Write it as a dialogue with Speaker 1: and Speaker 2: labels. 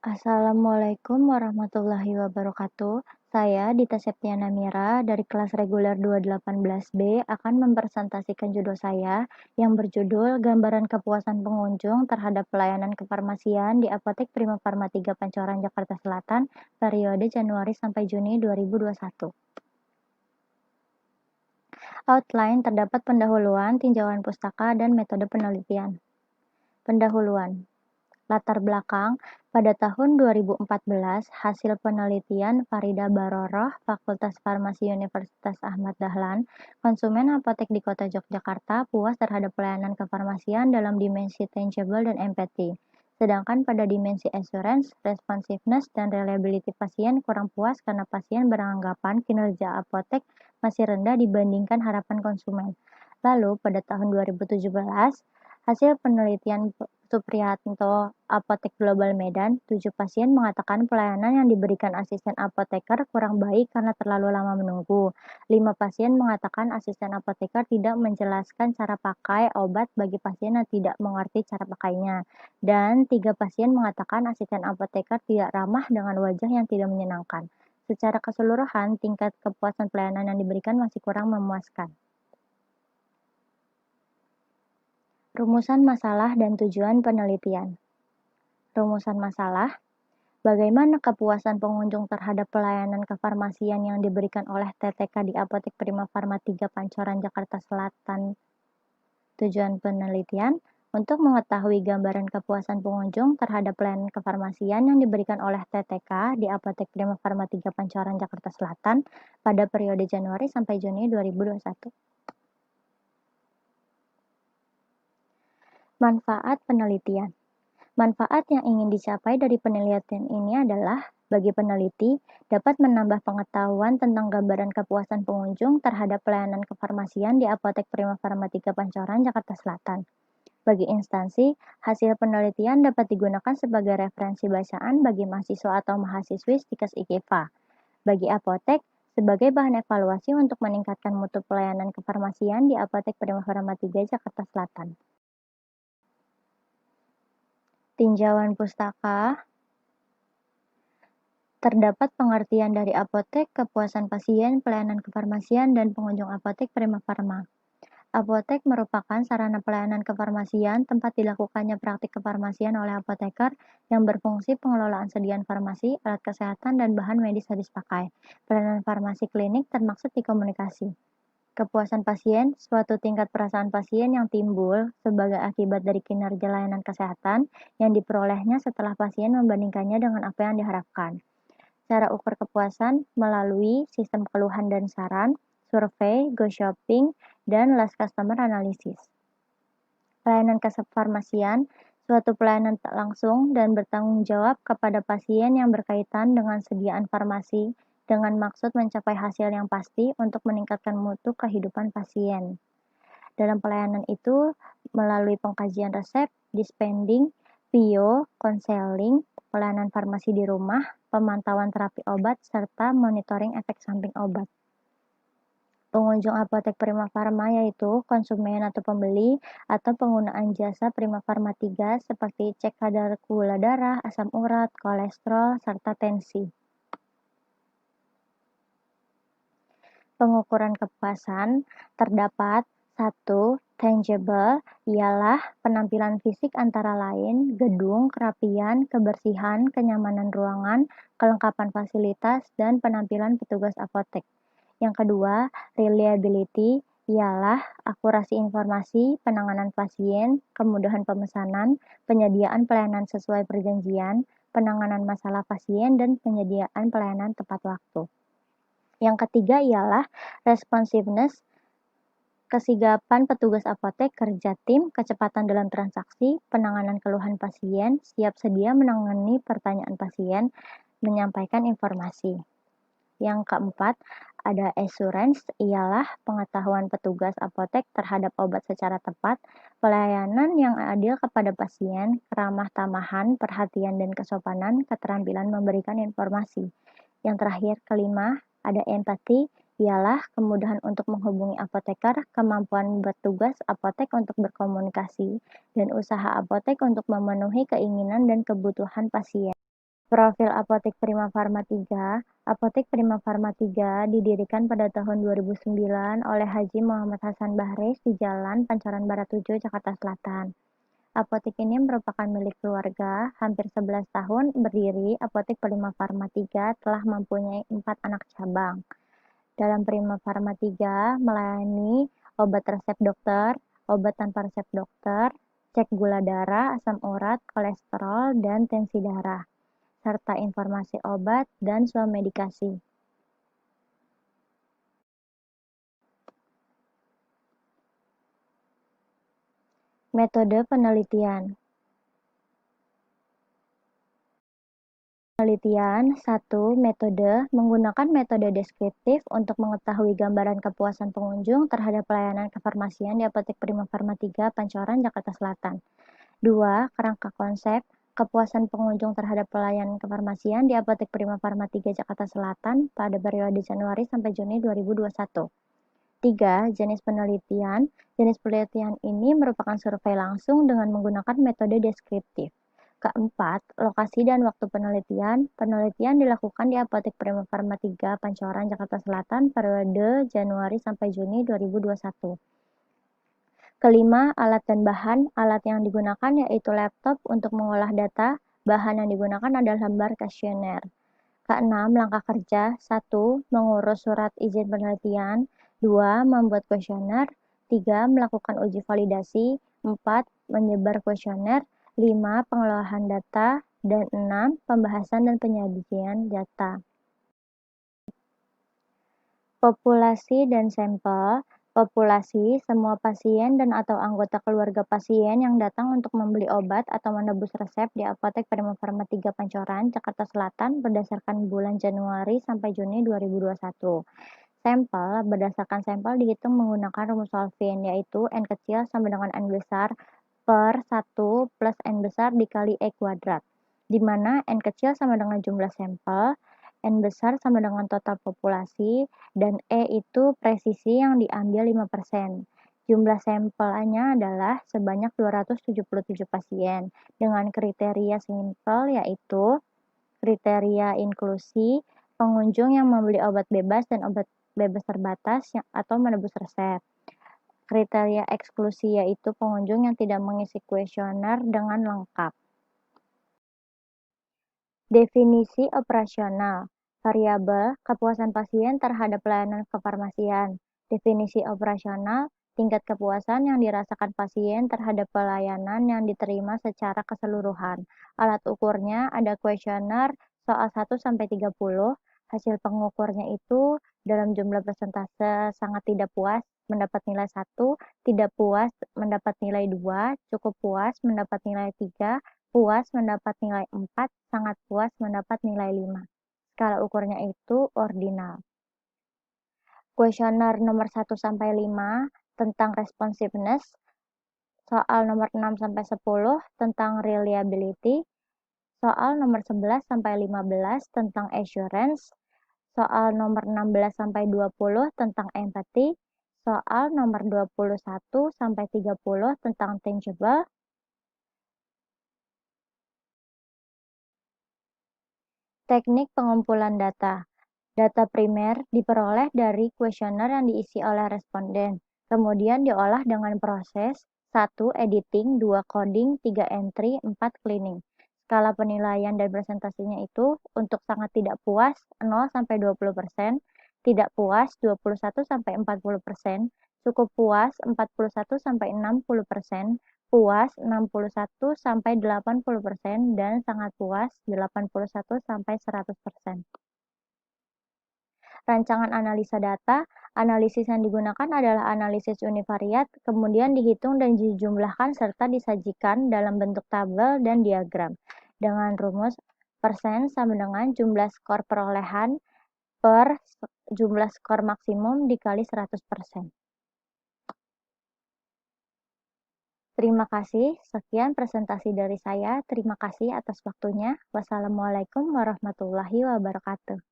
Speaker 1: Assalamualaikum warahmatullahi wabarakatuh. Saya Dita Septiana Mira dari kelas reguler 218B akan mempresentasikan judul saya yang berjudul Gambaran Kepuasan Pengunjung Terhadap Pelayanan Kefarmasian di Apotek Prima Farma 3 Pancoran, Jakarta Selatan, periode Januari sampai Juni 2021. Outline terdapat pendahuluan, tinjauan pustaka, dan metode penelitian. Pendahuluan. Latar belakang, pada tahun 2014, hasil penelitian Farida Baroroh, Fakultas Farmasi Universitas Ahmad Dahlan, konsumen apotek di Kota Yogyakarta puas terhadap pelayanan kefarmasian dalam dimensi tangible dan empathy. Sedangkan pada dimensi assurance, responsiveness, dan reliability pasien kurang puas karena pasien beranggapan kinerja apotek masih rendah dibandingkan harapan konsumen. Lalu, pada tahun 2017, hasil penelitian Supriyanto Apotek Global Medan, 7 pasien mengatakan pelayanan yang diberikan asisten apoteker kurang baik karena terlalu lama menunggu. 5 pasien mengatakan asisten apoteker tidak menjelaskan cara pakai obat bagi pasien yang tidak mengerti cara pakainya. Dan 3 pasien mengatakan asisten apoteker tidak ramah dengan wajah yang tidak menyenangkan. Secara keseluruhan, tingkat kepuasan pelayanan yang diberikan masih kurang memuaskan. Rumusan masalah dan tujuan penelitian. Rumusan masalah, bagaimana kepuasan pengunjung terhadap pelayanan kefarmasian yang diberikan oleh TTK di Apotek Prima Farma 3 Pancoran, Jakarta Selatan. Tujuan penelitian, untuk mengetahui gambaran kepuasan pengunjung terhadap pelayanan kefarmasian yang diberikan oleh TTK di Apotek Prima Farma 3 Pancoran, Jakarta Selatan pada periode Januari sampai Juni 2021. Manfaat penelitian. Manfaat yang ingin dicapai dari penelitian ini adalah, bagi peneliti, dapat menambah pengetahuan tentang gambaran kepuasan pengunjung terhadap pelayanan kefarmasian di Apotek Prima Farma 3 Pancoran, Jakarta Selatan. Bagi instansi, hasil penelitian dapat digunakan sebagai referensi bacaan bagi mahasiswa atau mahasiswi Stikes IKIPA. Bagi apotek, sebagai bahan evaluasi untuk meningkatkan mutu pelayanan kefarmasian di Apotek Prima Farma 3 Jakarta Selatan. Tinjauan pustaka. Terdapat pengertian dari apotek, kepuasan pasien, pelayanan kefarmasian, dan pengunjung apotek Prima Farma. Apotek merupakan sarana pelayanan kefarmasian tempat dilakukannya praktik kefarmasian oleh apoteker yang berfungsi pengelolaan sediaan farmasi, alat kesehatan, dan bahan medis habis pakai. Pelayanan farmasi klinik termaksud di komunikasi. Kepuasan pasien, suatu tingkat perasaan pasien yang timbul sebagai akibat dari kinerja layanan kesehatan yang diperolehnya setelah pasien membandingkannya dengan apa yang diharapkan. Cara ukur kepuasan melalui sistem keluhan dan saran, survei, go shopping, dan last customer analysis. Pelayanan kefarmasian, suatu pelayanan tak langsung dan bertanggung jawab kepada pasien yang berkaitan dengan sediaan farmasi dengan maksud mencapai hasil yang pasti untuk meningkatkan mutu kehidupan pasien. Dalam pelayanan itu, melalui pengkajian resep, dispensing, PIO, konseling, pelayanan farmasi di rumah, pemantauan terapi obat, serta monitoring efek samping obat. Pengunjung apotek Prima Farma yaitu konsumen atau pembeli atau penggunaan jasa Prima Farma 3 seperti cek kadar gula darah, asam urat, kolesterol, serta tensi. Pengukuran kepuasan terdapat 1. Tangible ialah penampilan fisik antara lain gedung, kerapian, kebersihan, kenyamanan ruangan, kelengkapan fasilitas, dan penampilan petugas apotek. Yang kedua, reliability ialah akurasi informasi, penanganan pasien, kemudahan pemesanan, penyediaan pelayanan sesuai perjanjian, penanganan masalah pasien, dan penyediaan pelayanan tepat waktu. Yang ketiga ialah responsiveness, kesigapan petugas apotek, kerja tim, kecepatan dalam transaksi, penanganan keluhan pasien, siap sedia menangani pertanyaan pasien, menyampaikan informasi. Yang keempat, ada assurance, ialah pengetahuan petugas apotek terhadap obat secara tepat, pelayanan yang adil kepada pasien, keramah tamahan, perhatian dan kesopanan, keterampilan memberikan informasi. Yang terakhir, kelima, ada empati, ialah kemudahan untuk menghubungi apoteker, kemampuan bertugas apotek untuk berkomunikasi, dan usaha apotek untuk memenuhi keinginan dan kebutuhan pasien. Profil Apotek Prima Farma 3. Apotek Prima Farma 3 didirikan pada tahun 2009 oleh Haji Muhammad Hasan Bahres di Jalan Pancoran Barat 7, Jakarta Selatan. Apotek ini merupakan milik keluarga. Hampir 11 tahun berdiri, Apotek Prima Farma 3 telah mempunyai 4 anak cabang. Dalam Prima Farma 3 melayani obat resep dokter, obat tanpa resep dokter, cek gula darah, asam urat, kolesterol, dan tensi darah, serta informasi obat dan swamedikasi. Metode penelitian. Penelitian 1. Metode menggunakan metode deskriptif untuk mengetahui gambaran kepuasan pengunjung terhadap pelayanan kefarmasian di Apotek Prima Farma 3 Pancoran, Jakarta Selatan. 2. Kerangka konsep kepuasan pengunjung terhadap pelayanan kefarmasian di Apotek Prima Farma 3 Jakarta Selatan pada periode Januari sampai Juni 2021. 3. Jenis penelitian. Jenis penelitian ini merupakan survei langsung dengan menggunakan metode deskriptif. Keempat, lokasi dan waktu penelitian. Penelitian dilakukan di Apotek Prima Farma 3 Pancoran, Jakarta Selatan periode Januari sampai Juni 2021. Kelima, alat dan bahan. Alat yang digunakan yaitu laptop untuk mengolah data. Bahan yang digunakan adalah lembar kuesioner. Keenam, langkah kerja. 1. Mengurus surat izin penelitian. 2. Membuat kuesioner. 3. Melakukan uji validasi. 4. Menyebar kuesioner. 5. Pengolahan data. Dan 6. Pembahasan dan penyajian data. Populasi dan sampel. Populasi, semua pasien dan atau anggota keluarga pasien yang datang untuk membeli obat atau menebus resep di Apotek Prima Farma 3 Pancoran, Jakarta Selatan berdasarkan bulan Januari sampai Juni 2021. Sampel, berdasarkan sampel dihitung menggunakan rumus Solvin, yaitu N kecil sama dengan N besar per 1 plus N besar dikali E kuadrat, di mana N kecil sama dengan jumlah sampel, N besar sama dengan total populasi, dan E itu presisi yang diambil 5%. Jumlah sampelnya adalah sebanyak 277 pasien, dengan kriteria simpel yaitu kriteria inklusi, pengunjung yang membeli obat bebas dan obat bebas terbatas atau menebus resep. Kriteria eksklusi yaitu pengunjung yang tidak mengisi kuesioner dengan lengkap. Definisi operasional. Variabel kepuasan pasien terhadap pelayanan kefarmasian. Definisi operasional, tingkat kepuasan yang dirasakan pasien terhadap pelayanan yang diterima secara keseluruhan. Alat ukurnya ada kuesioner soal 1-30. Hasil pengukurnya itu dalam jumlah persentase sangat tidak puas mendapat nilai 1, tidak puas mendapat nilai 2, cukup puas mendapat nilai 3, puas mendapat nilai 4, sangat puas mendapat nilai 5. Skala ukurnya itu ordinal. Kuesioner nomor 1-5 tentang responsiveness, soal nomor 6-10 tentang reliability, soal nomor 11-15 tentang assurance, soal nomor 16-20 tentang empathy, soal nomor 21-30 tentang tangible. Teknik pengumpulan data. Data primer diperoleh dari kuesioner yang diisi oleh responden, kemudian diolah dengan proses 1. Editing, 2. Coding, 3. Entry, 4. Cleaning. Skala penilaian dan presentasinya itu untuk sangat tidak puas 0-20%, tidak puas 21-40%, cukup puas 41-60%, puas 61-80%, dan sangat puas 81-100%. Rancangan analisa data. Analisis yang digunakan adalah analisis univariat, kemudian dihitung dan dijumlahkan serta disajikan dalam bentuk tabel dan diagram dengan rumus persen sama dengan jumlah skor perolehan per jumlah skor maksimum dikali 100%. Terima kasih. Sekian presentasi dari saya. Terima kasih atas waktunya. Wassalamualaikum warahmatullahi wabarakatuh.